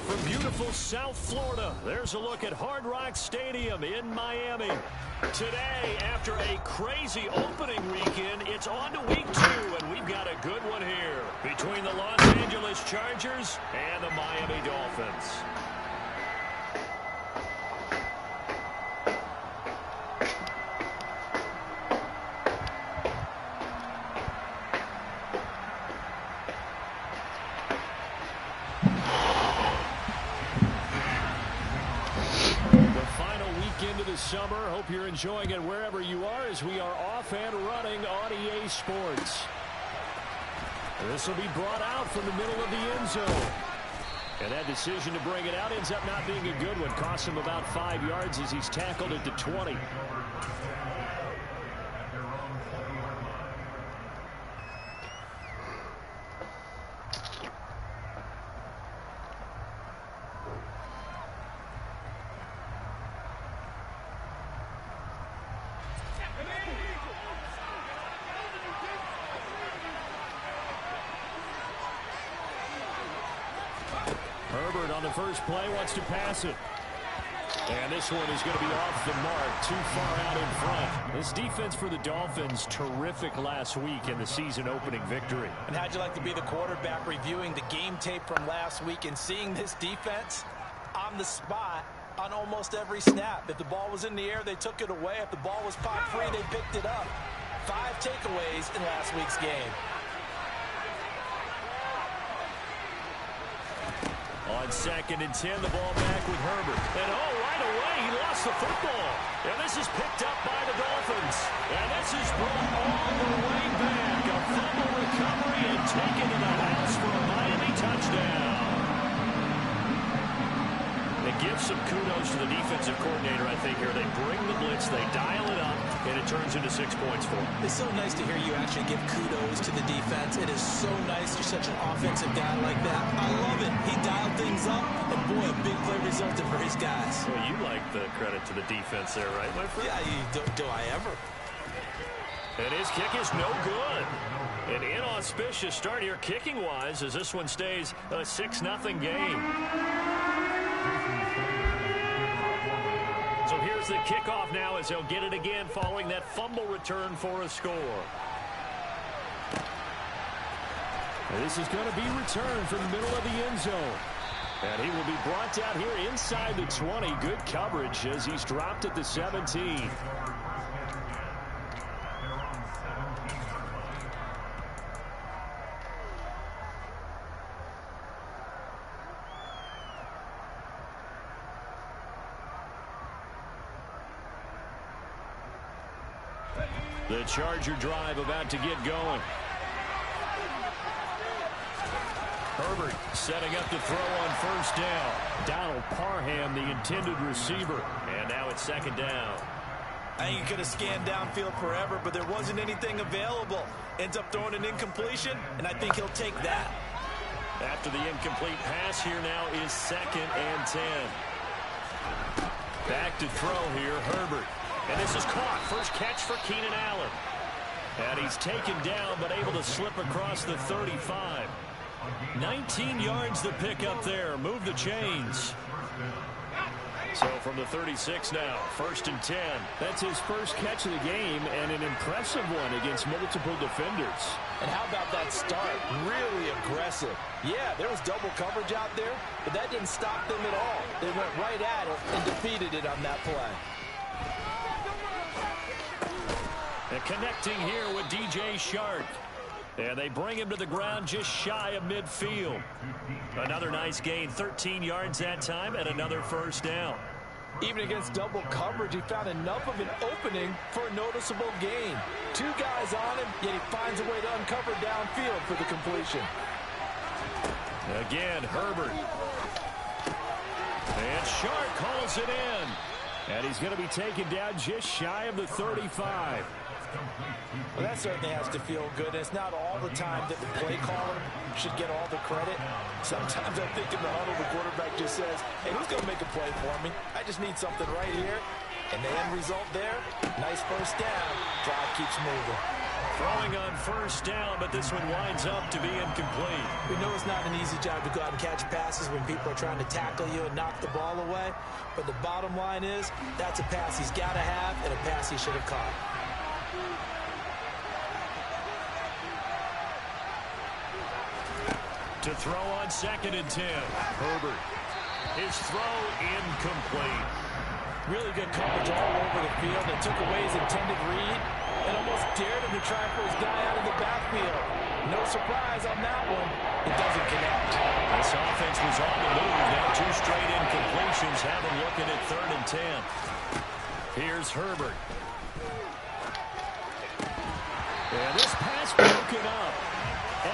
From beautiful South Florida, there's a look at Hard Rock Stadium in Miami. Today, after a crazy opening weekend, it's on to week 2, and we've got a good one here between the Los Angeles Chargers and the Miami Dolphins. Summer. Hope you're enjoying it wherever you are as we are off and running on EA Sports. This will be brought out from the middle of the end zone. And that decision to bring it out ends up not being a good one. Costs him about 5 yards as he's tackled at the 20. Herbert on the first play wants to pass it. And this one is going to be off the mark, too far out in front. This defense for the Dolphins, terrific last week in the season-opening victory. And how'd you like to be the quarterback reviewing the game tape from last week and seeing this defense on the spot on almost every snap? If the ball was in the air, they took it away. If the ball was pop free, they picked it up. 5 takeaways in last week's game. On 2nd and 10, the ball back with Herbert. And right away, he lost the football. And this is picked up by the Dolphins. And this is brought all the way back. A fumble recovery and taken to the house for a Miami touchdown. It gives some kudos to the defensive coordinator, I think, here. They bring the blitz, they dial it up, and it turns into 6 points for them. It's so nice to hear you actually give kudos to the defense. It is so nice you're such an offensive guy like that. I love it. He dialed things up, and boy, a big play resulted for his guys. Well, you like the credit to the defense there, right, my friend? Yeah, do I ever? And his kick is no good. An inauspicious start here kicking-wise as this one stays a 6-0 game. So here's the kickoff now as they'll get it again following that fumble return for a score. And this is going to be returned from the middle of the end zone. And he will be brought down here inside the 20. Good coverage as he's dropped at the 17. The Charger drive about to get going. Herbert setting up to throw on first down. Donald Parham, the intended receiver. And now it's 2nd down. I think he could have scanned downfield forever, but there wasn't anything available. Ends up throwing an incompletion, and I think he'll take that. After the incomplete pass, here now is 2nd and 10. Back to throw here, Herbert. And this is caught. First catch for Keenan Allen. And he's taken down, but able to slip across the 35. 19 yards to pick up there. Move the chains. So from the 36 now, 1st and 10. That's his first catch of the game, and an impressive one against multiple defenders. And how about that start? Really aggressive. Yeah, there was double coverage out there, but that didn't stop them at all. They went right at it and defeated it on that play. And connecting here with DJ Chark. And they bring him to the ground just shy of midfield. Another nice gain, 13 yards that time, and another first down. Even against double coverage, he found enough of an opening for a noticeable gain. 2 guys on him, yet he finds a way to uncover downfield for the completion. Again, Herbert. And Chark calls it in. And he's going to be taken down just shy of the 35. Well, that certainly has to feel good. It's not all the time that the play caller should get all the credit. Sometimes I think in the huddle, the quarterback just says, hey, who's going to make a play for me? I just need something right here. And the end result there, nice first down. Drive keeps moving. Throwing on first down, but this one winds up to be incomplete. We know it's not an easy job to go out and catch passes when people are trying to tackle you and knock the ball away. But the bottom line is, that's a pass he's got to have and a pass he should have caught. To throw on 2nd and 10. Herbert. His throw incomplete. Really good coverage all over the field. They took away his intended read and almost dared him to try for his guy out of the backfield. No surprise on that one. It doesn't connect. This offense was on the move. Now 2 straight incompletions have him looking at 3rd and 10. Here's Herbert. And this pass broken up.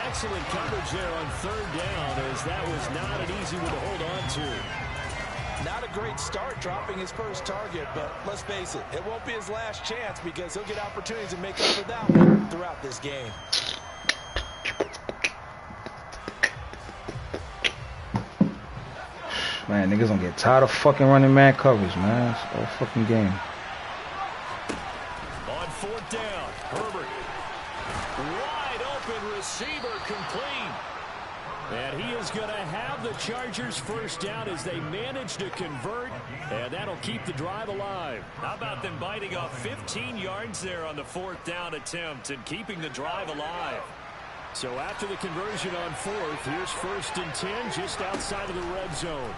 Excellent coverage there on 3rd down, as that was not an easy one to hold on to. Not a great start dropping his first target, but let's face it, it won't be his last chance because he'll get opportunities to make up for that one throughout this game. Man, niggas don't get tired of fucking running man coverage, man. It's all fucking game. On 4th down, Herbert. Wide open receiver complete. And he is going to have the Chargers first down as they manage to convert, and that'll keep the drive alive. How about them biting off 15 yards there on the 4th down attempt and keeping the drive alive? So after the conversion on 4th, here's 1st and 10 just outside of the red zone.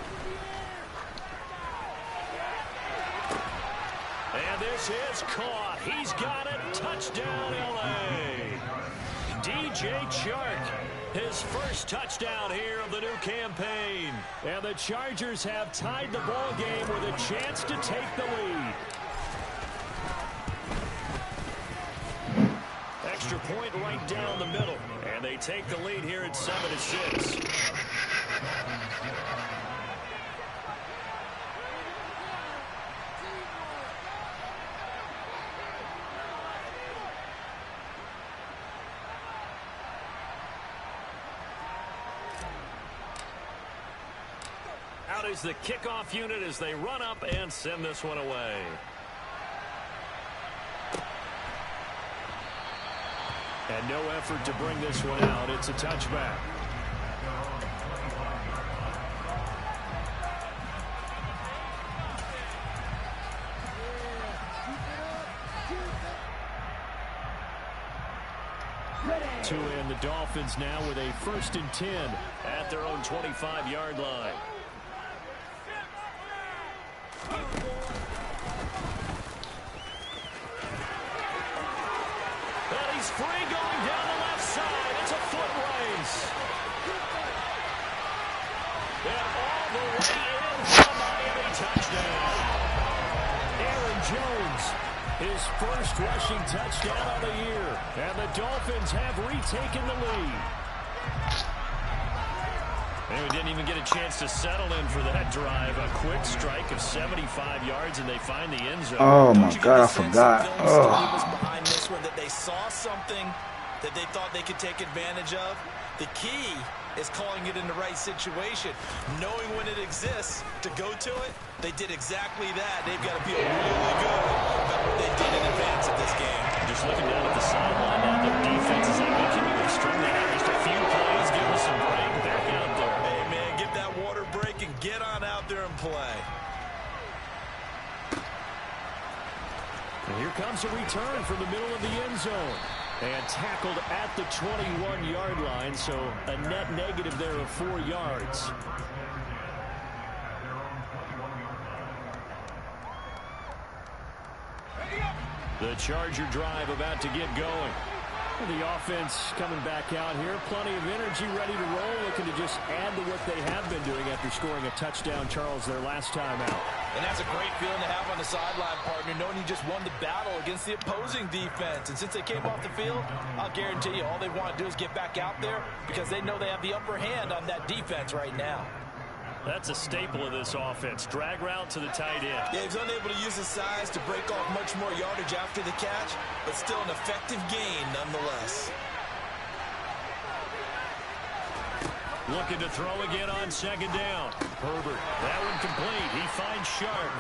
And this is caught. He's got it. Touchdown, L.A. DJ Chark, his first touchdown here of the new campaign. And the Chargers have tied the ball game with a chance to take the lead. Extra point right down the middle. And they take the lead here at 7-6. Out is the kickoff unit as they run up and send this one away. And no effort to bring this one out. It's a touchback. To end the Dolphins now with a 1st and 10 at their own 25-yard line. And he's free going down the left side. It's a foot race. And all the way in for a Miami touchdown. Aaron Jones, his first rushing touchdown of the year. And the Dolphins have retaken the lead. And we didn't even get a chance to settle in for that drive. A quick strike of 75 yards, and they find the end zone. Oh, my God, I forgot. Behind this one, that they saw something that they thought they could take advantage of. The key is calling it in the right situation. Knowing when it exists to go to it, they did exactly that. They've got to feel really good about what they did in advance of this game. Just looking down at the sideline now, their defense is like, can you string that out just a few plays, give us some break back out there. Hey, man, get that water break and get on out there and play. And here comes a return from the middle of the end zone. And tackled at the 21-yard line, so a net negative there of 4 yards. The Charger drive about to get going. The offense coming back out here. Plenty of energy, ready to roll, looking to just add to what they have been doing after scoring a touchdown, Charles, their last time out. And that's a great feeling to have on the sideline, partner, knowing you just won the battle against the opposing defense. And since they came off the field, I'll guarantee you all they want to do is get back out there because they know they have the upper hand on that defense right now. That's a staple of this offense. Drag route to the tight end. Yeah, he's unable to use his size to break off much more yardage after the catch, but still an effective gain nonetheless. Looking to throw again on 2nd down. Herbert, that one complete. He finds Sharp.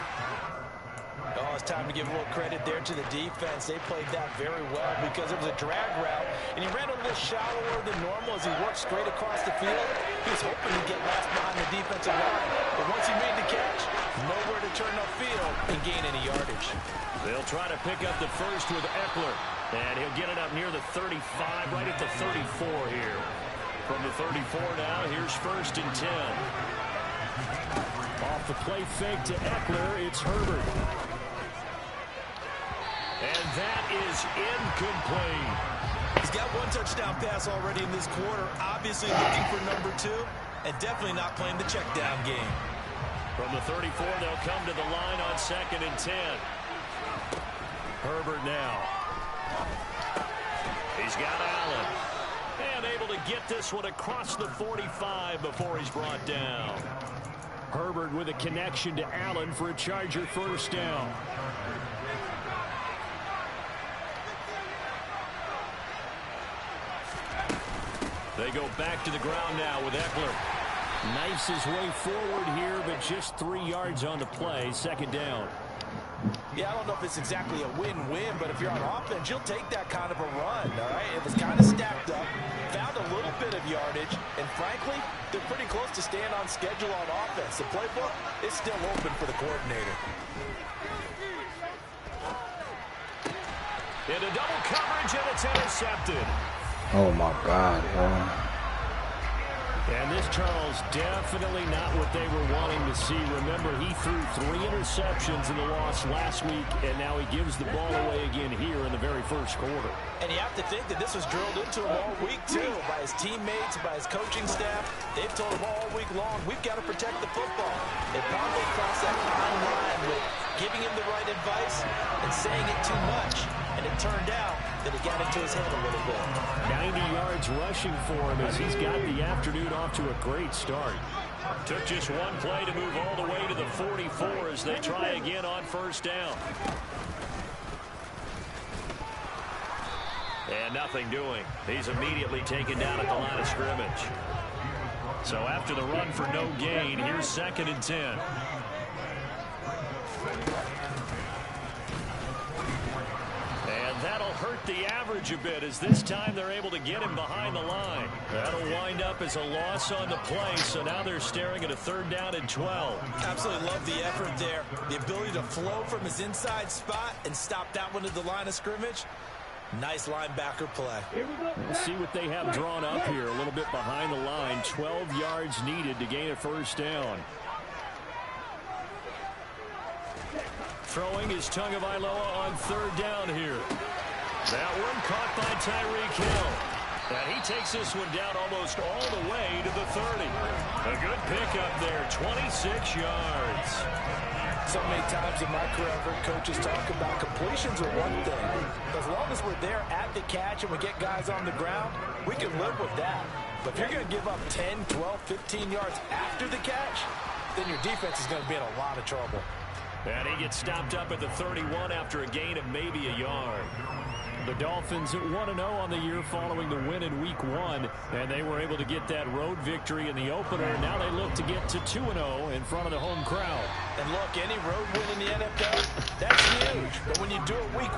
Oh, Well, it's time to give a little credit there to the defense. They played that very well because it was a drag route, and he ran a little shallower than normal as he worked straight across the field. He was hoping to get last behind the defensive line, but once he made the catch, nowhere to turn upfield and gain any yardage. They'll try to pick up the first with Eckler, and he'll get it up near the 35, right at the 34 here. From the 34 now, here's 1st and 10. Off the play fake to Eckler, it's Herbert. And that is incomplete. He's got one touchdown pass already in this quarter, obviously looking for number 2, and definitely not playing the check down game. From the 34, they'll come to the line on 2nd and 10. Herbert now. He's got Allen. And able to get this one across the 45 before he's brought down. Herbert with a connection to Allen for a Charger first down. They go back to the ground now with Eckler. Knifes his way forward here, but just 3 yards on the play. 2nd down. Yeah, I don't know if it's exactly a win-win, but if you're on offense, you'll take that kind of a run, all right? It was kind of stacked up, found a little bit of yardage, and frankly, they're pretty close to staying on schedule on offense. The playbook is still open for the coordinator. Into double coverage, and it's intercepted. Oh, my God, yo. And this, Charles, definitely not what they were wanting to see. Remember, he threw 3 interceptions in the loss last week, and now he gives the ball away again here in the very first quarter. And you have to think that this was drilled into him all week, too, by his teammates, by his coaching staff. They've told him all week long, we've got to protect the football. They probably crossed that fine line with giving him the right advice and saying it too much. And it turned out that it got into his head a little bit. 90 yards rushing for him as he's got the afternoon off to a great start. Took just one play to move all the way to the 44 as they try again on 1st down. And nothing doing. He's immediately taken down at the line of scrimmage. So after the run for no gain, here's 2nd and 10. That'll hurt the average a bit as this time they're able to get him behind the line. That'll wind up as a loss on the play, so now they're staring at a 3rd down and 12. Absolutely love the effort there. The ability to flow from his inside spot and stop that one at the line of scrimmage. Nice linebacker play. We'll see what they have drawn up here. A little bit behind the line. 12 yards needed to gain a 1st down. Throwing is Tagovailoa on 3rd down here. That one caught by Tyreek Hill. And he takes this one down almost all the way to the 30. A good pickup there, 26 yards. So many times in my career, I've heard coaches talk about completions are one thing. As long as we're there at the catch and we get guys on the ground, we can live with that. But if you're going to give up 10, 12, 15 yards after the catch, then your defense is going to be in a lot of trouble. And he gets stopped up at the 31 after a gain of maybe a yard. The Dolphins at 1-0 on the year following the win in Week 1, and they were able to get that road victory in the opener. Now they look to get to 2-0 in front of the home crowd. And look, any road win in the NFL, that's huge. But when you do it Week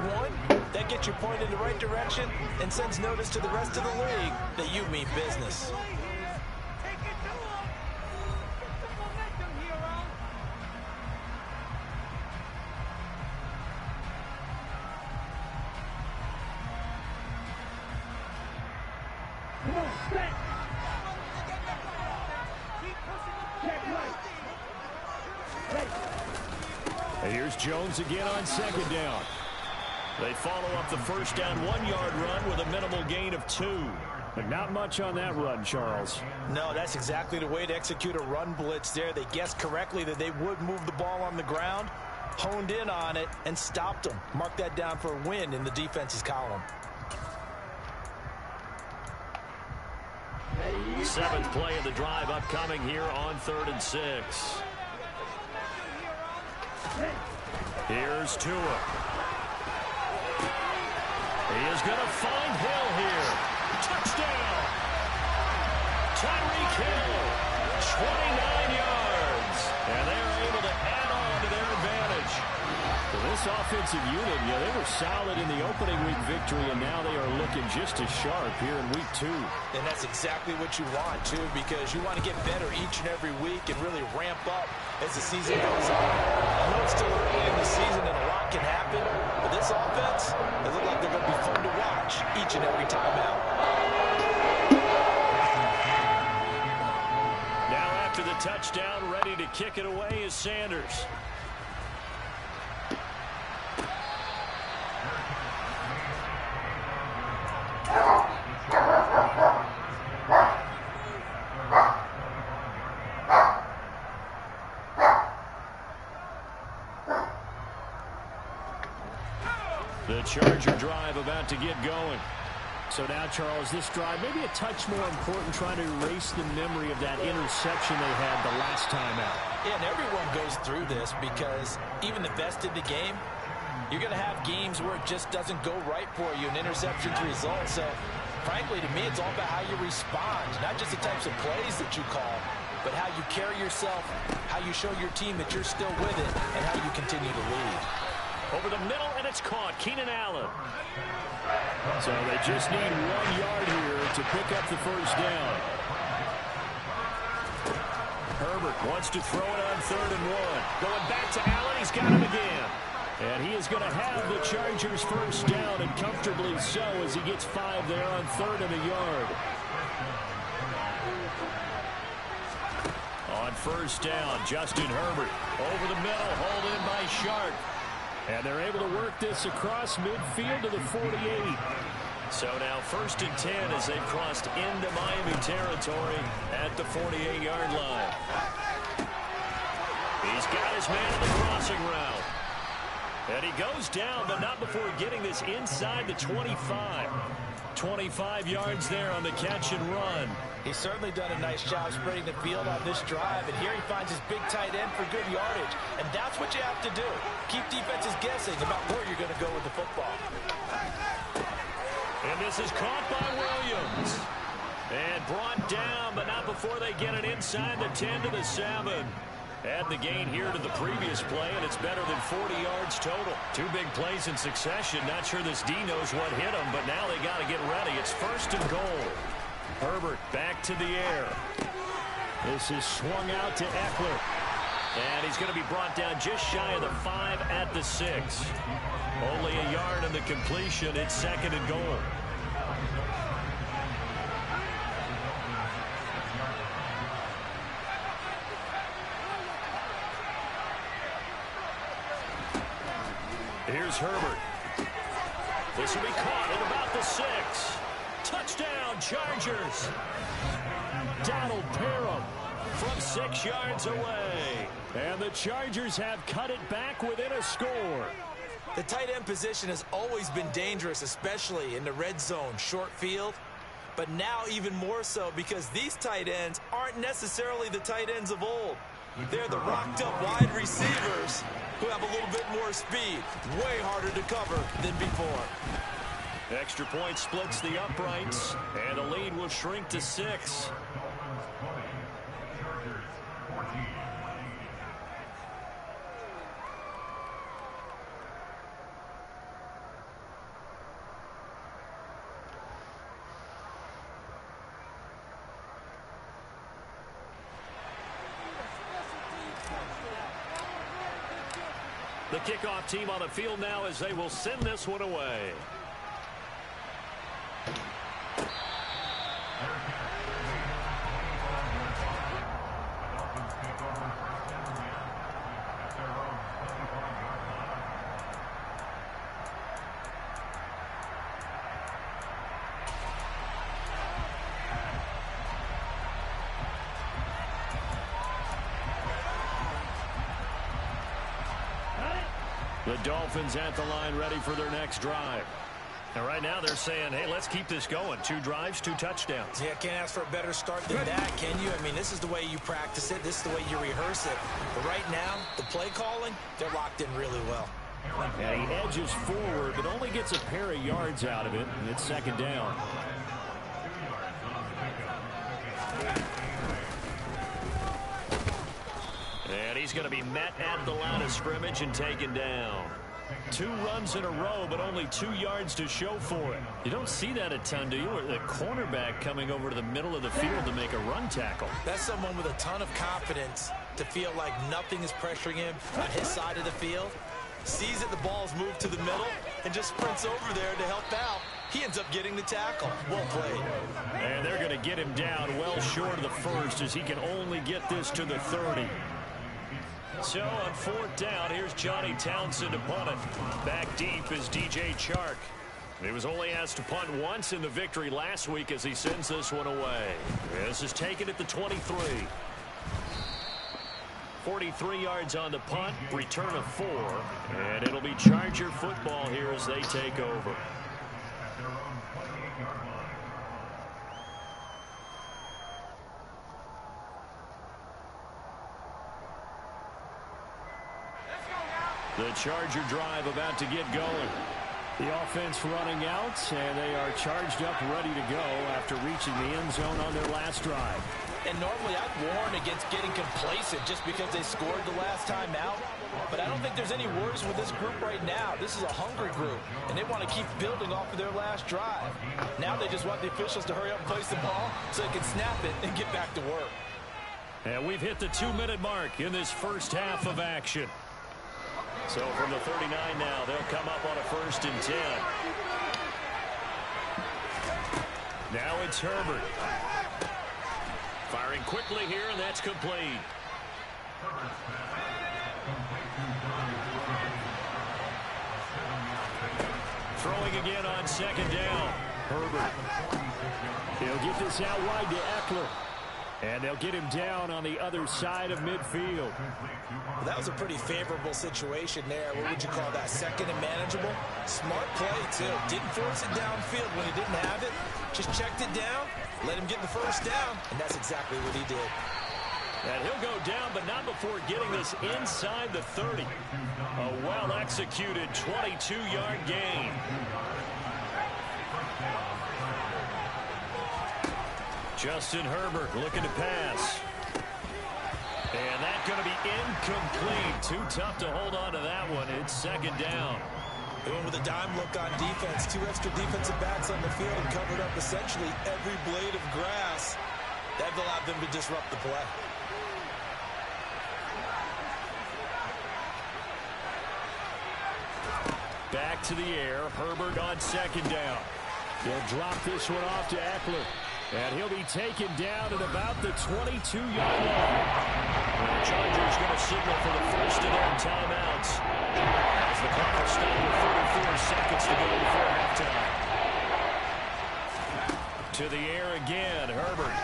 1, that gets you pointed in the right direction and sends notice to the rest of the league that you mean business. And here's Jones again on 2nd down. They follow up the 1st down 1-yard run with a minimal gain of 2. But not much on that run, Charles. No, that's exactly the way to execute a run blitz there. They guessed correctly that they would move the ball on the ground, honed in on it, and stopped them. Mark that down for a win in the defense's column. 7th play of the drive upcoming here on 3rd and 6. Here's Tua. He is going to find Hill here. Touchdown! Tyreek Hill, 29 yards. And they are able to add on to their advantage. This offensive unit, they were solid in the opening week victory, and now they are looking just as sharp here in week 2. And that's exactly what you want, too, because you want to get better each and every week and really ramp up as the season goes on. I know it's still early in the season and a lot can happen, but this offense, they look like they're going to be fun to watch each and every time out. Now after the touchdown, ready to kick it away is Sanders. The Charger drive about to get going. So now, Charles, this drive maybe a touch more important, trying to erase the memory of that interception they had the last time out. Yeah, and everyone goes through this because even the best in the game, you're going to have games where it just doesn't go right for you, and interceptions result. So, frankly, to me, it's all about how you respond, not just the types of plays that you call, but how you carry yourself, how you show your team that you're still with it, and how you continue to lead. Over the middle, and it's caught. Keenan Allen. So they just need 1 yard here to pick up the first down. Herbert wants to throw it on 3rd and 1. Going back to Allen. He's got him again. And he is going to have the Chargers first down, and comfortably so, as he gets 5 there on 3rd and a yard. On first down, Justin Herbert over the middle, hauled in by Sharp. And they're able to work this across midfield to the 48. So now 1st and 10 as they've crossed into Miami territory at the 48-yard line. He's got his man on the crossing route. And he goes down, but not before getting this inside the 25. 25 yards there on the catch and run. He's certainly done a nice job spreading the field on this drive, and here he finds his big tight end for good yardage. And that's what you have to do. Keep defenses guessing about where you're going to go with the football. And this is caught by Williams. And brought down, but not before they get it inside the 10 to the 7. Add the gain here to the previous play, and it's better than 40 yards total. 2 big plays in succession. Not sure this D knows what hit him, but now they got to get ready. It's 1st and goal. Herbert back to the air. This is swung out to Eckler. And he's going to be brought down just shy of the 5 at the 6. Only a yard in the completion. It's 2nd and goal. Here's Herbert. This will be caught at about the 6. Touchdown, Chargers. Donald Parham from 6 yards away. And the Chargers have cut it back within a score. The tight end position has always been dangerous, especially in the red zone, short field. But now even more so because these tight ends aren't necessarily the tight ends of old. They're the rocked-up wide receivers who have a little bit more speed. Way harder to cover than before. Extra point splits the uprights, and the lead will shrink to 6. The kickoff team on the field now as they will send this one away. The Dolphins at the line ready for their next drive. And right now they're saying, hey, let's keep this going. 2 drives, 2 touchdowns. Yeah, can't ask for a better start than that, can you? I mean, this is the way you practice it. This is the way you rehearse it. But right now, the play calling, they're locked in really well. And he edges forward, but only gets a pair of yards out of it, and it's 2nd down. And he's going to be met at the line of scrimmage and taken down. 2 runs in a row, but only 2 yards to show for it. You don't see that a ton, do you? Or the cornerback coming over to the middle of the field to make a run tackle. That's someone with a ton of confidence to feel like nothing is pressuring him on his side of the field. Sees that the ball's moved to the middle and just sprints over there to help out. He ends up getting the tackle. Well played. And they're going to get him down well short of the first as he can only get this to the 30. So on 4th down, here's Johnny Townsend to punt it. Back deep is DJ Chark. He was only asked to punt once in the victory last week as he sends this one away. This is taken at the 23. 43 yards on the punt, return of 4. And it'll be Charger football here as they take over. The Charger drive about to get going. The offense running out, and they are charged up, ready to go after reaching the end zone on their last drive. And normally I'd warn against getting complacent just because they scored the last time out. But I don't think there's any worries with this group right now. This is a hungry group, and they want to keep building off of their last drive. Now they just want the officials to hurry up and place the ball so they can snap it and get back to work. And we've hit the 2-minute mark in this first half of action. So from the 39 now, they'll come up on a 1st and 10. Now it's Herbert. Firing quickly here, and that's complete. Throwing again on 2nd down. Herbert. He'll get this out wide to Eckler. And they'll get him down on the other side of midfield. Well, that was a pretty favorable situation there. What would you call that? 2nd and manageable? Smart play, too. Didn't force it downfield when he didn't have it. Just checked it down, let him get the 1st down, and that's exactly what he did. And he'll go down, but not before getting this inside the 30. A well-executed 22-yard gain. Justin Herbert looking to pass. And that's going to be incomplete. Too tough to hold on to that one. It's 2nd down. They went with a dime look on defense. 2 extra defensive backs on the field and covered up essentially every blade of grass. That allowed them to disrupt the play. Back to the air. Herbert on 2nd down. They'll drop this one off to Eckler. And he'll be taken down at about the 22-yard line. And the Chargers going to signal for the first of their timeouts as the clock will stop with 34 seconds to go before halftime. To the air again, Herbert.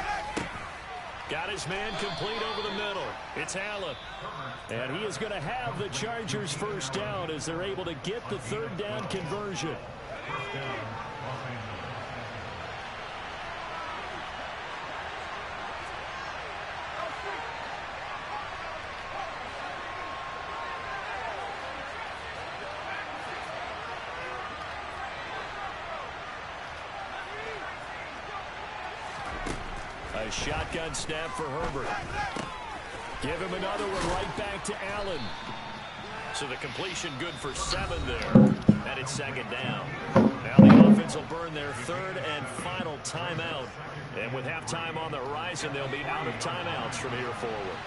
Got his man complete over the middle. It's Allen. And he is going to have the Chargers 1st down as they're able to get the 3rd down conversion. A shotgun snap for Herbert. Give him another one right back to Allen. So the completion good for 7 there. And it's 2nd down. Now the offense will burn their 3rd and final timeout. And with halftime on the horizon, they'll be out of timeouts from here forward.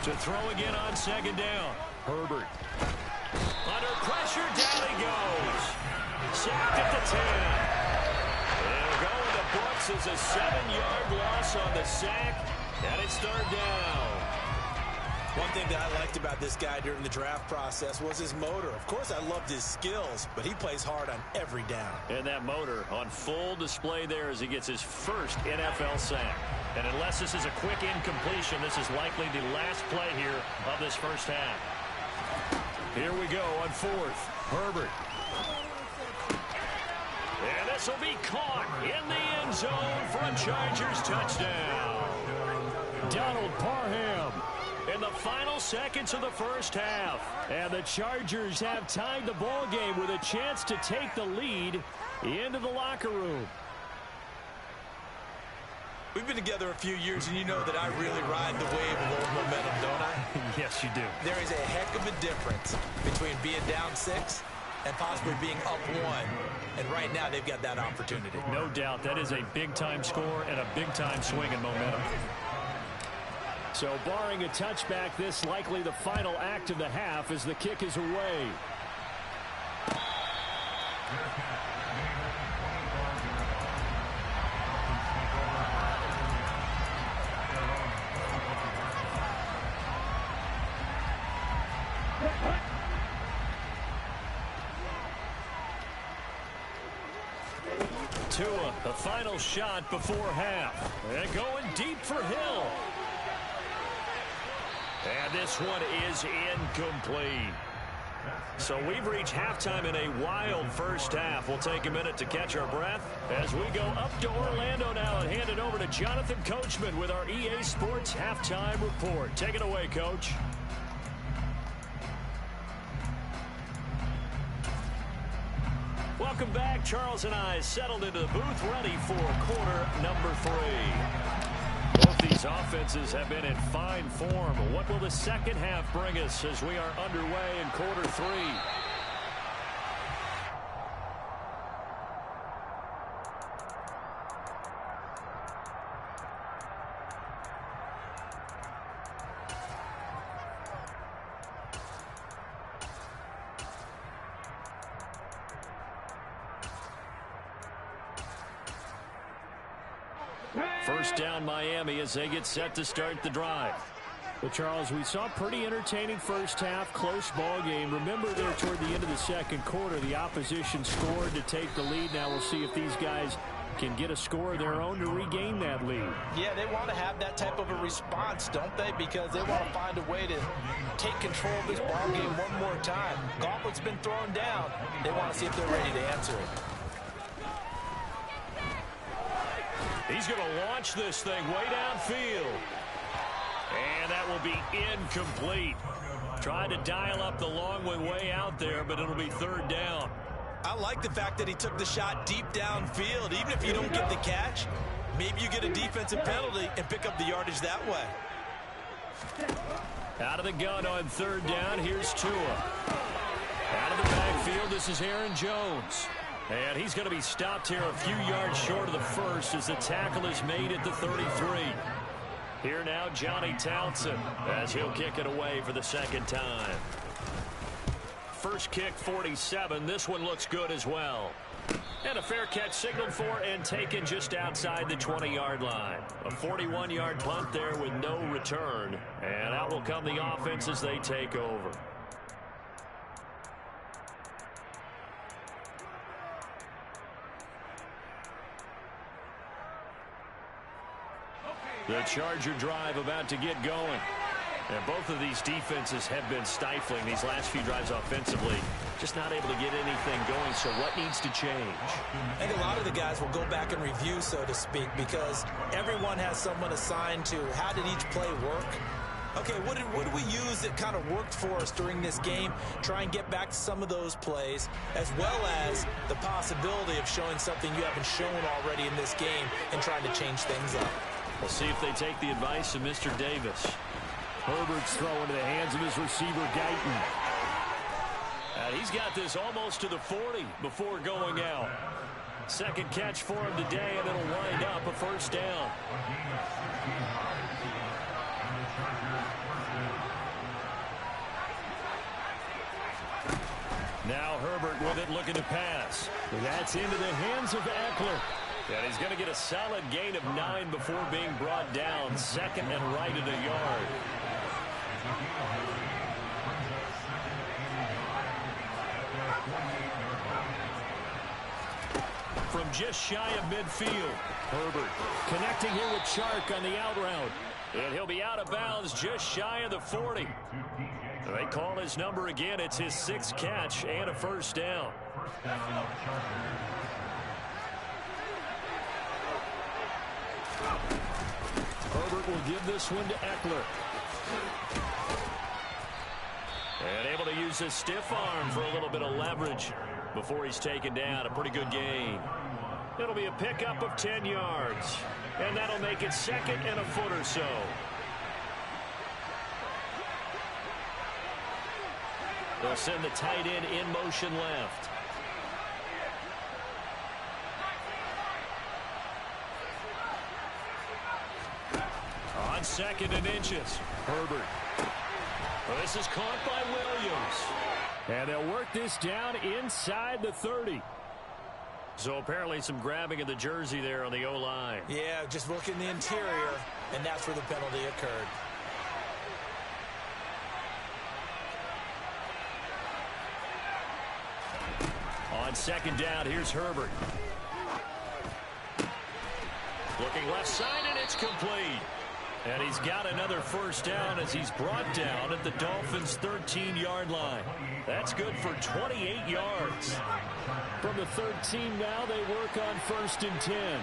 To throw again on 2nd down. Herbert. Under pressure, down he goes. Sacked at the 10. It'll go in the books as a 7-yard loss on the sack, and it's 3rd down. One thing that I liked about this guy during the draft process was his motor. Of course, I loved his skills, but he plays hard on every down. And that motor on full display there as he gets his first NFL sack. And unless this is a quick incompletion, this is likely the last play here of this first half. Here we go on 4th. Herbert. And this will be caught in the end zone for a Chargers touchdown. Donald Parham in the final seconds of the first half. And the Chargers have tied the ball game with a chance to take the lead into the locker room. We've been together a few years, and you know that I really ride the wave of old momentum, don't I? Yes, you do. There is a heck of a difference between being down 6 and possibly being up 1. And right now, they've got that opportunity. No doubt. That is a big-time score and a big-time swing in momentum. So barring a touchback, this likely the final act of the half as the kick is away. Tua, the final shot before half. And going deep for Hill. And this one is incomplete. So we've reached halftime in a wild first half. We'll take a minute to catch our breath as we go up to Orlando now and hand it over to Jonathan Coachman with our EA Sports Halftime Report. Take it away, Coach. Welcome back. Charles and I settled into the booth ready for quarter number 3. Both these offenses have been in fine form. What will the second half bring us as we are underway in quarter 3? First down Miami as they get set to start the drive. Well, Charles, we saw a pretty entertaining first half, close ball game. Remember there toward the end of the second quarter, the opposition scored to take the lead. Now we'll see if these guys can get a score of their own to regain that lead. Yeah, they want to have that type of a response, don't they? Because they want to find a way to take control of this ball game one more time. Gauntlet's been thrown down. They want to see if they're ready to answer it. He's going to launch this thing way downfield. And that will be incomplete. Tried to dial up the long one way out there, but it'll be third down. I like the fact that he took the shot deep downfield. Even if you don't get the catch, maybe you get a defensive penalty and pick up the yardage that way. Out of the gun on third down, here's Tua. Out of the backfield, this is Aaron Jones. And he's going to be stopped here a few yards short of the first as the tackle is made at the 33. Here now, Johnny Townsend, as he'll kick it away for the second time. First kick, 47. This one looks good as well. And a fair catch signaled for and taken just outside the 20-yard line. A 41-yard punt there with no return. And out will come the offense as they take over. The Charger drive about to get going. And both of these defenses have been stifling these last few drives offensively. Just not able to get anything going, so what needs to change? I think a lot of the guys will go back and review, so to speak, because everyone has someone assigned to how did each play work. Okay, what did we use that kind of worked for us during this game? Try and get back to some of those plays, as well as the possibility of showing something you haven't shown already in this game and trying to change things up. We'll see if they take the advice of Mr. Davis. Herbert's throw into the hands of his receiver, Guyton. And he's got this almost to the 40 before going out. Second catch for him today, and it'll wind up a first down. Now Herbert with it, looking to pass. That's into the hands of Eckler. And he's going to get a solid gain of 9 before being brought down. Second and right at a yard. From just shy of midfield, Herbert connecting here with Chark on the out route. And he'll be out of bounds just shy of the 40. They call his number again. It's his 6th catch and a first down. Herbert will give this one to Eckler. And able to use his stiff arm for a little bit of leverage before he's taken down. A pretty good gain. It'll be a pickup of 10 yards. And that'll make it second and a foot or so. They'll send the tight end in motion left. On second and inches, Herbert. This is caught by Williams. And they'll work this down inside the 30. So apparently some grabbing of the jersey there on the O-line. Yeah, just look in the interior, and that's where the penalty occurred. On second down, here's Herbert. Looking left side, and it's complete. And he's got another first down as he's brought down at the Dolphins' 13-yard line. That's good for 28 yards. From the 13 now, they work on 1st and 10.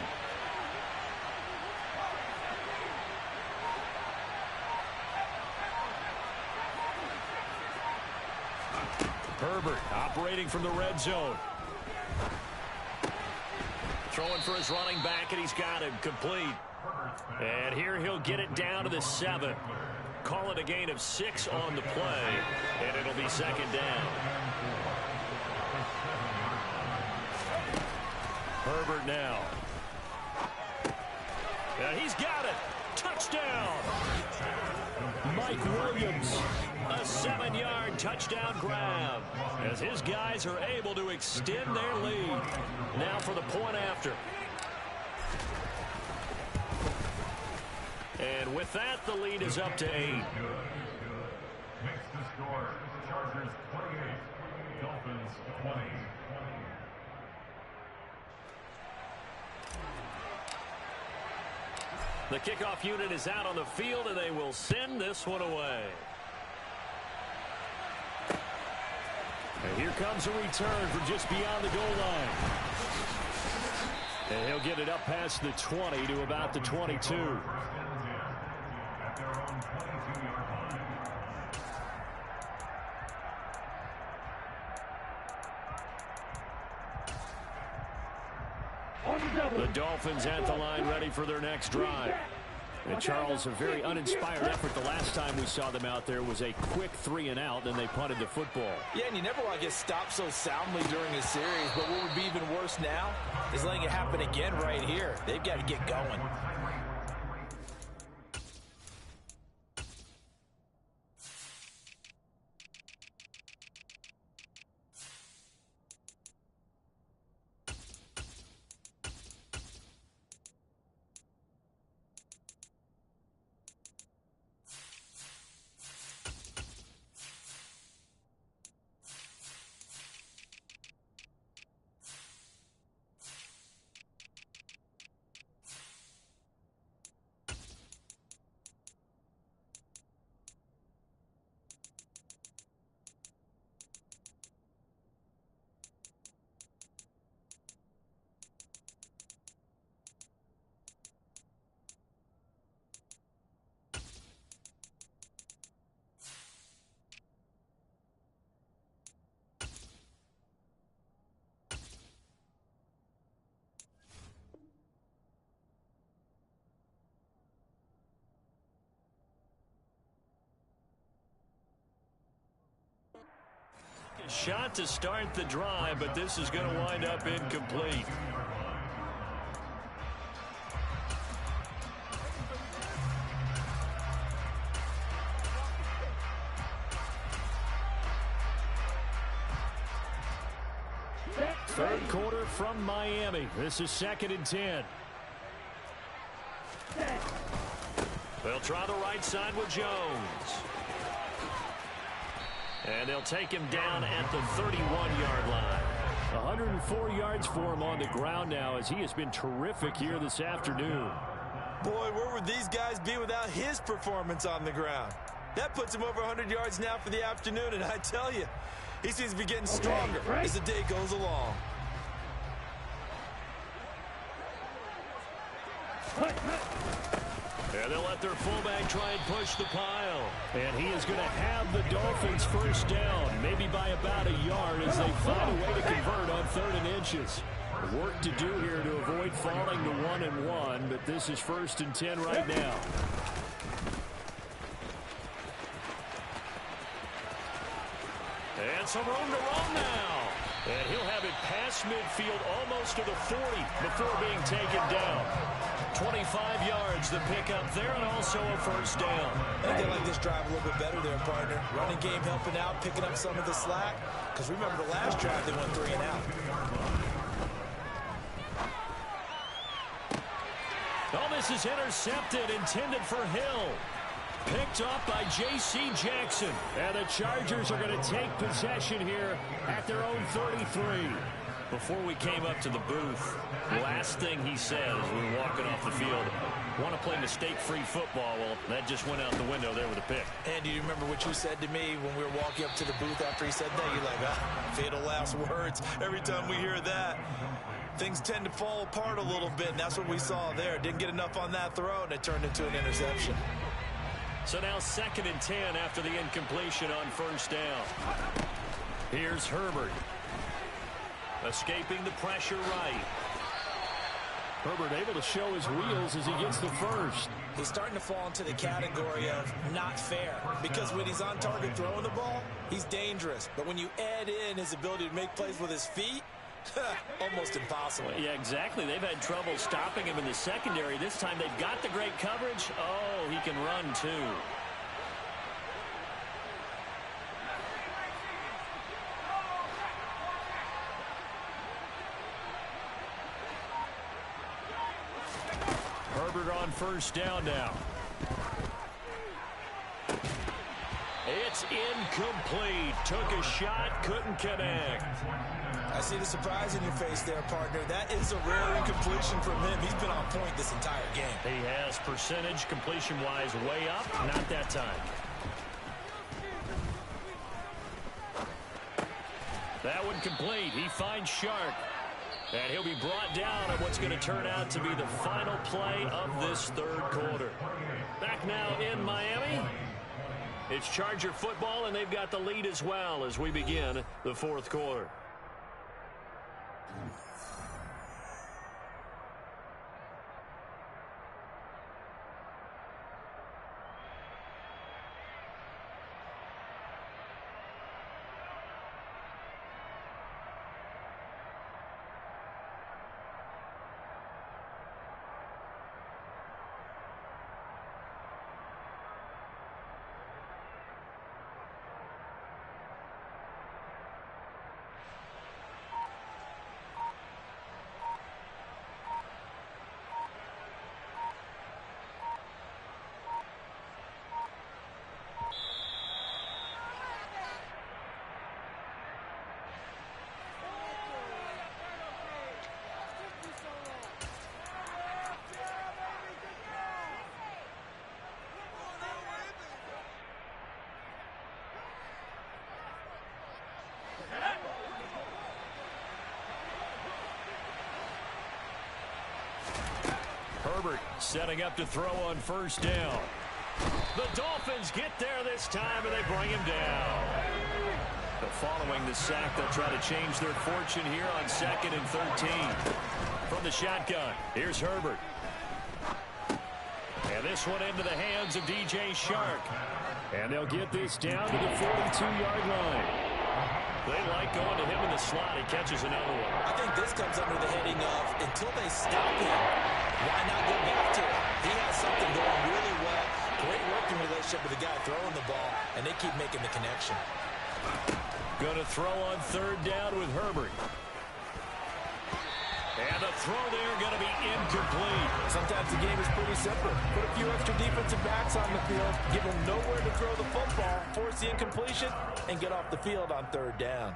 Herbert operating from the red zone. Throwing for his running back, and he's got him complete. And here he'll get it down to the 7. Call it a gain of 6 on the play, and it'll be second down. Herbert now. And he's got it. Touchdown. Mike Williams, a 7-yard touchdown grab as his guys are able to extend their lead. Now for the point after. And with that, the lead is up to 8. Makes the score. Chargers 28, Dolphins 20. The kickoff unit is out on the field, and they will send this one away. And here comes a return from just beyond the goal line. And he'll get it up past the 20 to about the 22. The Dolphins at the line ready for their next drive. And Charles, a very uninspired effort the last time we saw them out there was a quick 3-and-out, then they punted the football. Yeah, and you never want to get stopped so soundly during a series, but what would be even worse now is letting it happen again right here. They've got to get going. Shot to start the drive, but this is going to wind up incomplete. Third quarter from Miami. This is 2nd and 10. They'll try the right side with Jones. And they'll take him down at the 31-yard line. 104 yards for him on the ground now as he has been terrific here this afternoon. Boy, where would these guys be without his performance on the ground? That puts him over 100 yards now for the afternoon, and I tell you, he seems to be getting stronger as the day goes along. And they'll let their fullback try and push the pile. And he is going to have the Dolphins first down, maybe by about a yard as they find a way to convert on 3rd and inches. Work to do here to avoid falling to 1-1, but this is 1st and 10 right now. And some room to run now. And he'll have it past midfield almost to the 40 before being taken down. 25 yards the pickup there, and also a first down. I think they like this drive a little bit better there, partner. Running game helping out, picking up some of the slack. Because remember the last drive, they went 3 and out. Oh, this is intercepted, intended for Hill. Picked up by J.C. Jackson. And the Chargers are going to take possession here at their own 33. Before we came up to the booth, last thing he said as we were walking off the field, want to play mistake-free football. Well, that just went out the window there with a pick. Andy, you remember what you said to me when we were walking up to the booth after he said that? You're like, fatal last words. Every time we hear that, things tend to fall apart a little bit, and that's what we saw there. Didn't get enough on that throw, and it turned into an interception. So now 2nd and 10 after the incompletion on first down. Here's Herbert. Escaping the pressure right. Herbert able to show his wheels as he gets the first. He's starting to fall into the category of not fair, because when he's on target throwing the ball, he's dangerous. But when you add in his ability to make plays with his feet, almost impossible. Yeah, exactly. They've had trouble stopping him in the secondary. This time they've got the great coverage. Oh, he can run too. Herbert on first down now. It's incomplete. Took a shot, couldn't connect. I see the surprise in your face there, partner. That is a rare incompletion from him. He's been on point this entire game. He has percentage completion-wise way up. Not that time. That one complete. He finds Shark. And he'll be brought down on what's going to turn out to be the final play of this 3rd quarter. Back now in Miami. It's Charger football, and they've got the lead as well as we begin the 4th quarter. Herbert setting up to throw on first down. The Dolphins get there this time, and they bring him down. But following the sack, they'll try to change their fortune here on 2nd and 13. From the shotgun, here's Herbert. And this one into the hands of DJ Shark. And they'll get this down to the 42-yard line. They like going to him in the slot. He catches another one. I think this comes under the heading of, until they stop him, why not go back to it? He has something going really well. Great working relationship with the guy throwing the ball, and they keep making the connection. Going to throw on 3rd down with Herbert. And the throw there going to be incomplete. Sometimes the game is pretty simple. Put a few extra defensive backs on the field, give them nowhere to throw the football, force the incompletion, and get off the field on 3rd down.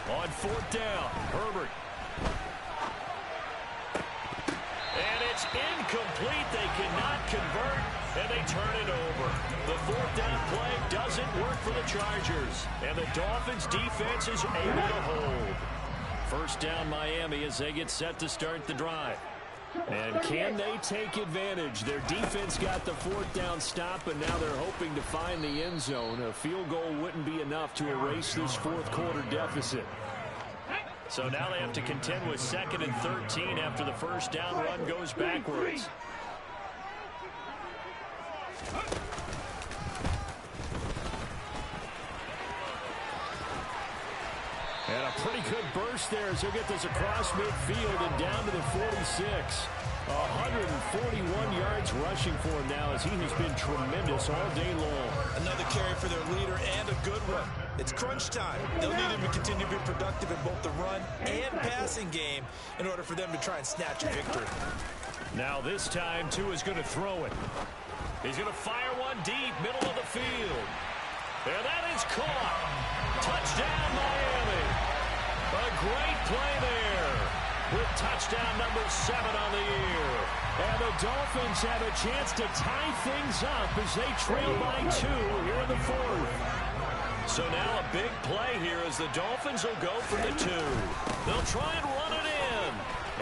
On 4th down, Herbert. And it's It's incomplete. They cannot convert, and they turn it over. The fourth down play doesn't work for the Chargers, and the Dolphins' defense is able to hold. First down, Miami, as they get set to start the drive. And can they take advantage? Their defense got the fourth down stop, and now they're hoping to find the end zone. A field goal wouldn't be enough to erase this fourth quarter deficit. So now they have to contend with 2nd and 13 after the first down run goes backwards. And a pretty good burst there as he'll get this across midfield and down to the 46. 141 yards rushing for him now as he has been tremendous all day long. Another carry for their leader and a good one. It's crunch time. They'll need him to continue to be productive in both the run and passing game in order for them to try and snatch a victory. Now this time, Tua is going to throw it. He's going to fire one deep, middle of the field. And that is caught. Touchdown, Miami. A great play there with touchdown number 7 on the year. And the Dolphins have a chance to tie things up as they trail by 2 here in the fourth. So now a big play here as the Dolphins will go for the 2. They'll try and run it in.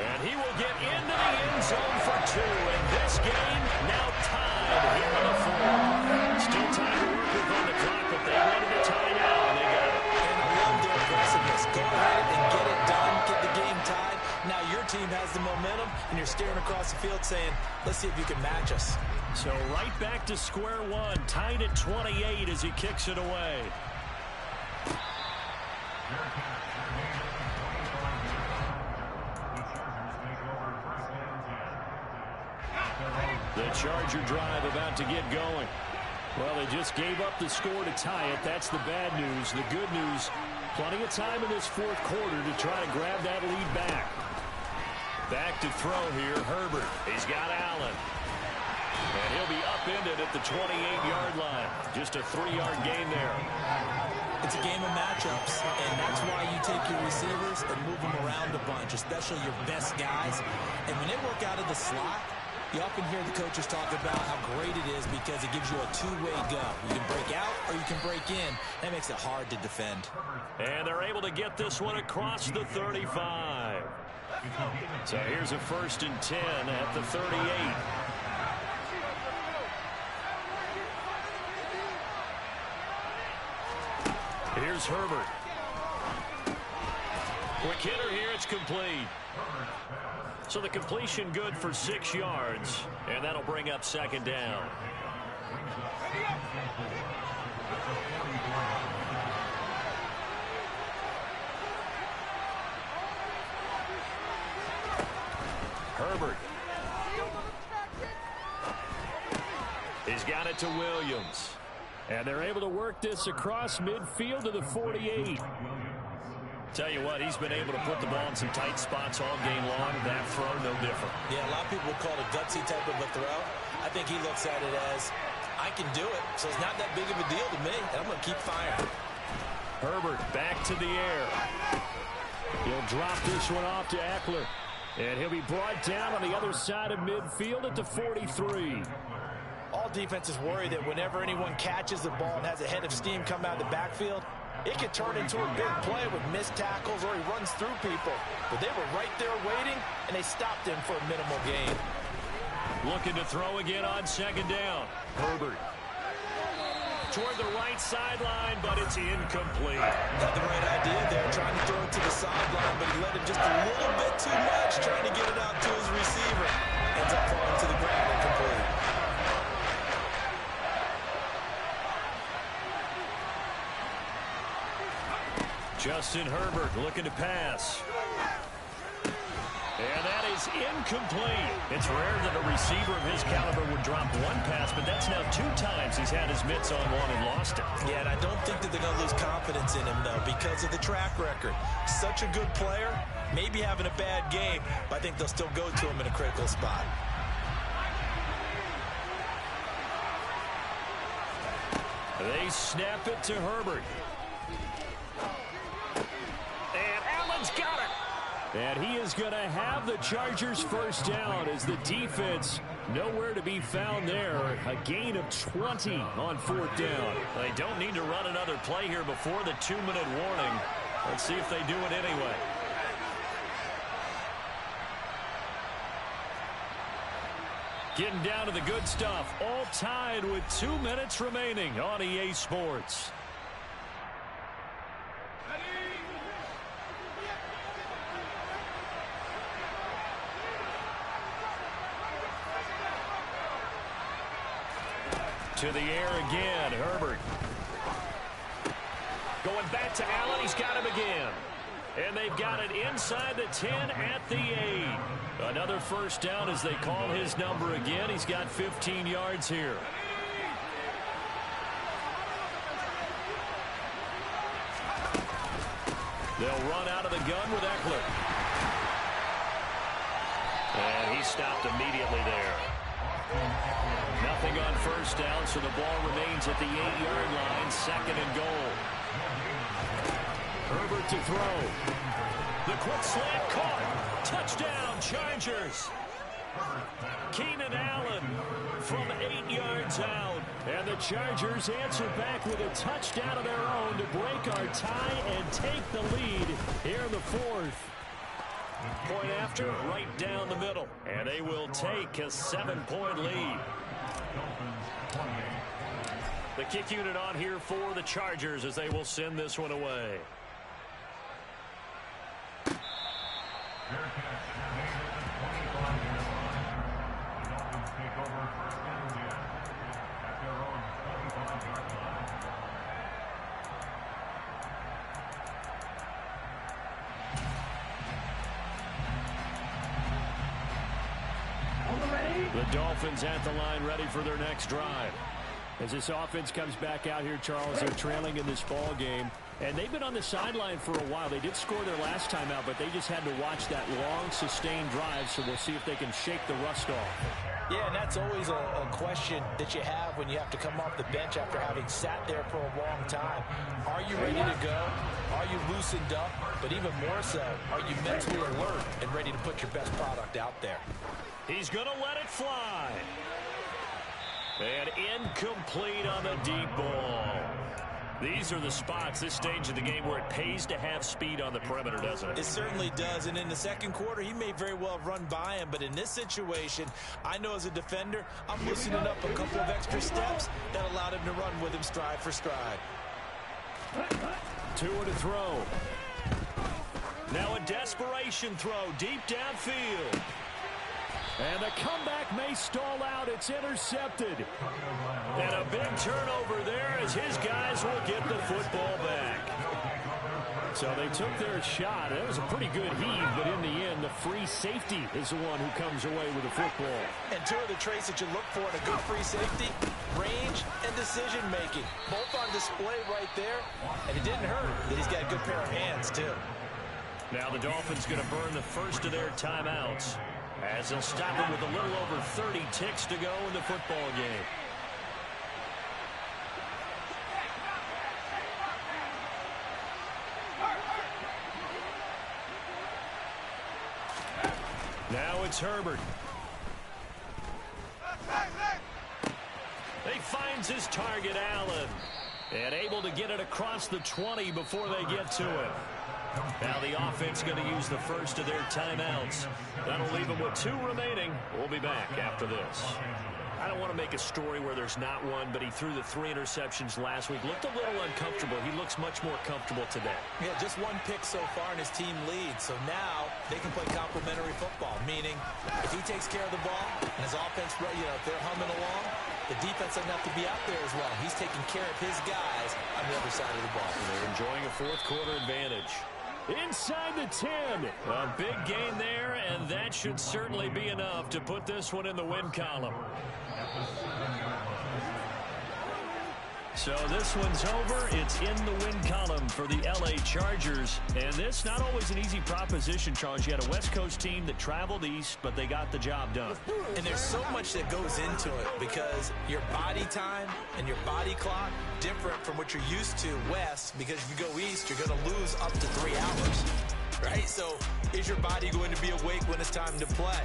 And he will get into the end zone for 2. And this game now tied here in the fourth. Still time to work with on the clock, but they wanted to tie now, and they got it. And I love their aggressiveness. Go ahead and get it done, get the game tied. Now your team has the momentum, and you're staring across the field saying, let's see if you can match us. So right back to square one, tied at 28 as he kicks it away. The Charger drive about to get going. Well, they just gave up the score to tie it. That's the bad news. The good news, plenty of time in this fourth quarter to try to grab that lead back. Back to throw here, Herbert. He's got Allen. And he'll be upended at the 28-yard line. Just a 3-yard gain there. It's a game of matchups, and that's why you take your receivers and move them around a bunch, especially your best guys. And when they work out of the slot, you often hear the coaches talk about how great it is because it gives you a two-way go. You can break out or you can break in. That makes it hard to defend. And they're able to get this one across the 35. So here's a 1st and 10 at the 38. Here's Herbert. Quick hitter here, it's complete. So the completion good for 6 yards, and that'll bring up 2nd down. Herbert. He's got it to Williams. And they're able to work this across midfield to the 48. Tell you what, he's been able to put the ball in some tight spots all game long. That throw, no different. Yeah, a lot of people would call it a gutsy type of a throw. I think he looks at it as, I can do it, so it's not that big of a deal to me, and I'm going to keep firing. Herbert back to the air. He'll drop this one off to Eckler. And he'll be brought down on the other side of midfield at the 43. All defenses worry that whenever anyone catches the ball and has a head of steam come out of the backfield, it could turn into a big play with missed tackles or he runs through people. But they were right there waiting, and they stopped him for a minimal gain. Looking to throw again on 2nd down. Herbert. Toward the right sideline, but it's incomplete. Had the right idea there, trying to throw it to the sideline, but he let it just a little bit too much, trying to get it out to his receiver. Ends up falling to the ground incomplete. Justin Herbert looking to pass. And that is incomplete. It's rare that a receiver of his caliber would drop one pass, but that's now 2 times he's had his mitts on one and lost it. Yeah, and I don't think that they're going to lose confidence in him, though, because of the track record. Such a good player, maybe having a bad game, but I think they'll still go to him in a critical spot. They snap it to Herbert. And Allen's got it. And he is going to have the Chargers first down as the defense nowhere to be found there. A gain of 20 on fourth down. They don't need to run another play here before the 2-minute warning. Let's see if they do it anyway. Getting down to the good stuff. All tied with 2 minutes remaining on EA Sports. To the air again, Herbert. Going back to Allen, he's got him again. And they've got it inside the 10 at the 8. Another first down as they call his number again. He's got 15 yards here. They'll run out of the gun with Eckler. And he stopped immediately there. Nothing on first down, so the ball remains at the 8-yard line, second and goal. Herbert to throw. The quick slant caught. Touchdown, Chargers. Keenan Allen from 8 yards out. And the Chargers answer back with a touchdown of their own to break our tie and take the lead here in the fourth. Point after, right down the middle. And they will take a 7-point lead. The kick unit on here for the Chargers as they will send this one away. The Dolphins at the line ready for their next drive. As this offense comes back out here, Charles, they're trailing in this ball game. And they've been on the sideline for a while. They did score their last time out, but they just had to watch that long, sustained drive. So we'll see if they can shake the rust off. Yeah, and that's always a question that you have when you have to come off the bench after having sat there for a long time. Are you ready to go? Are you loosened up? But even more so, are you mentally alert and ready to put your best product out there? He's going to let it fly. And incomplete on the deep ball. These are the spots, this stage of the game, where it pays to have speed on the perimeter, doesn't it? It certainly does. And in the second quarter, he may very well have run by him. But in this situation, I know as a defender, I'm loosening up a couple of extra steps that allowed him to run with him stride for stride. 2 to throw. Now a desperation throw deep downfield. And the comeback may stall out. It's intercepted. And a big turnover there as his guys will get the football back. So they took their shot. It was a pretty good heave, but in the end, the free safety is the one who comes away with the football. And two of the traits that you look for in a good free safety, range and decision-making. Both on display right there. And it didn't hurt that he's got a good pair of hands, too. Now the Dolphins going to burn the first of their timeouts, as they'll stop it with a little over 30 ticks to go in the football game. Now it's Herbert. He finds his target, Allen, and able to get it across the 20 before they get to it. Now the offense going to use the first of their timeouts. That'll leave them with 2 remaining. We'll be back after this. I don't want to make a story where there's not one, but he threw the 3 interceptions last week. Looked a little uncomfortable. He looks much more comfortable today. Yeah, just 1 pick so far and his team leads. So now they can play complementary football, meaning if he takes care of the ball and his offense, if they're humming along, the defense doesn't have to be out there as well. He's taking care of his guys on the other side of the ball. They're enjoying a fourth quarter advantage. Inside the 10. A big gain there, and that should certainly be enough to put this one in the win column. So this one's over. It's in the win column for the LA Chargers. And this, not always an easy proposition, Charles. You had a West Coast team that traveled east, but they got the job done. And there's so much that goes into it because your body time and your body clock different from what you're used to west, because if you go east, you're going to lose up to 3 hours. Right? So Is your body going to be awake when it's time to play?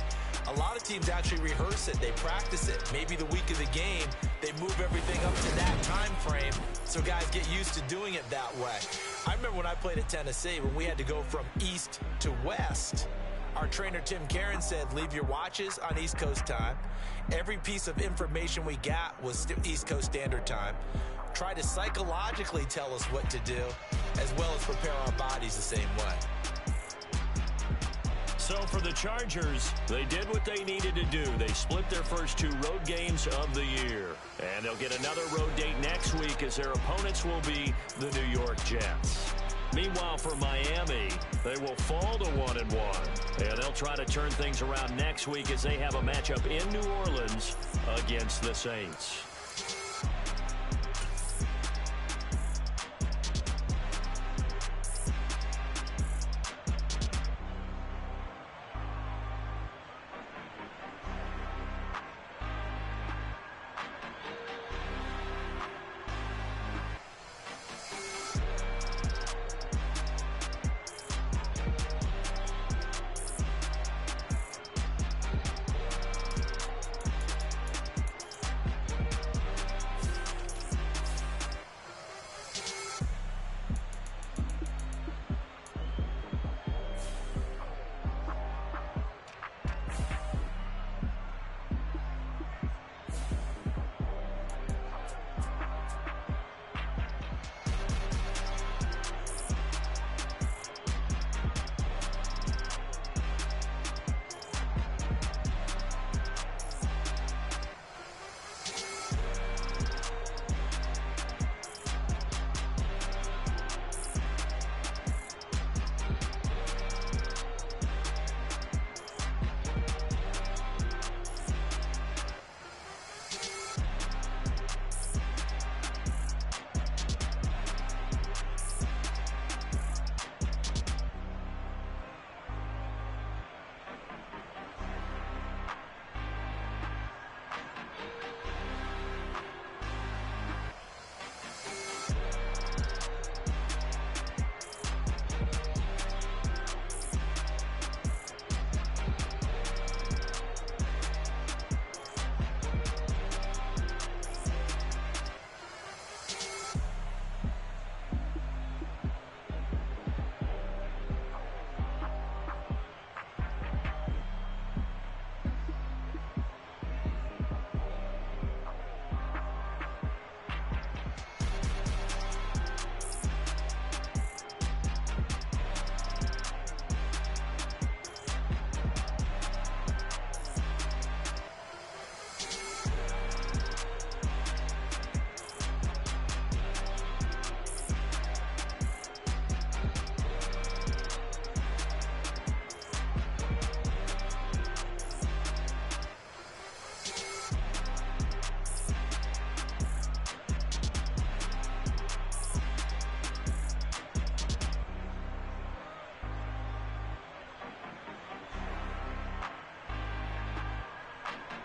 A lot of teams actually rehearse it. They practice it. Maybe the week of the game, they move everything up to that time frame so guys get used to doing it that way. I remember when I played at Tennessee, when we had to go from east to west, our trainer Tim Karen said, leave your watches on East Coast time. Every piece of information we got was East Coast Standard Time. Try to psychologically tell us what to do, as well as prepare our bodies the same way. So for the Chargers, they did what they needed to do. They split their first 2 road games of the year. And they'll get another road date next week as their opponents will be the New York Jets. Meanwhile, for Miami, they will fall to 1-1. And they'll try to turn things around next week as they have a matchup in New Orleans against the Saints.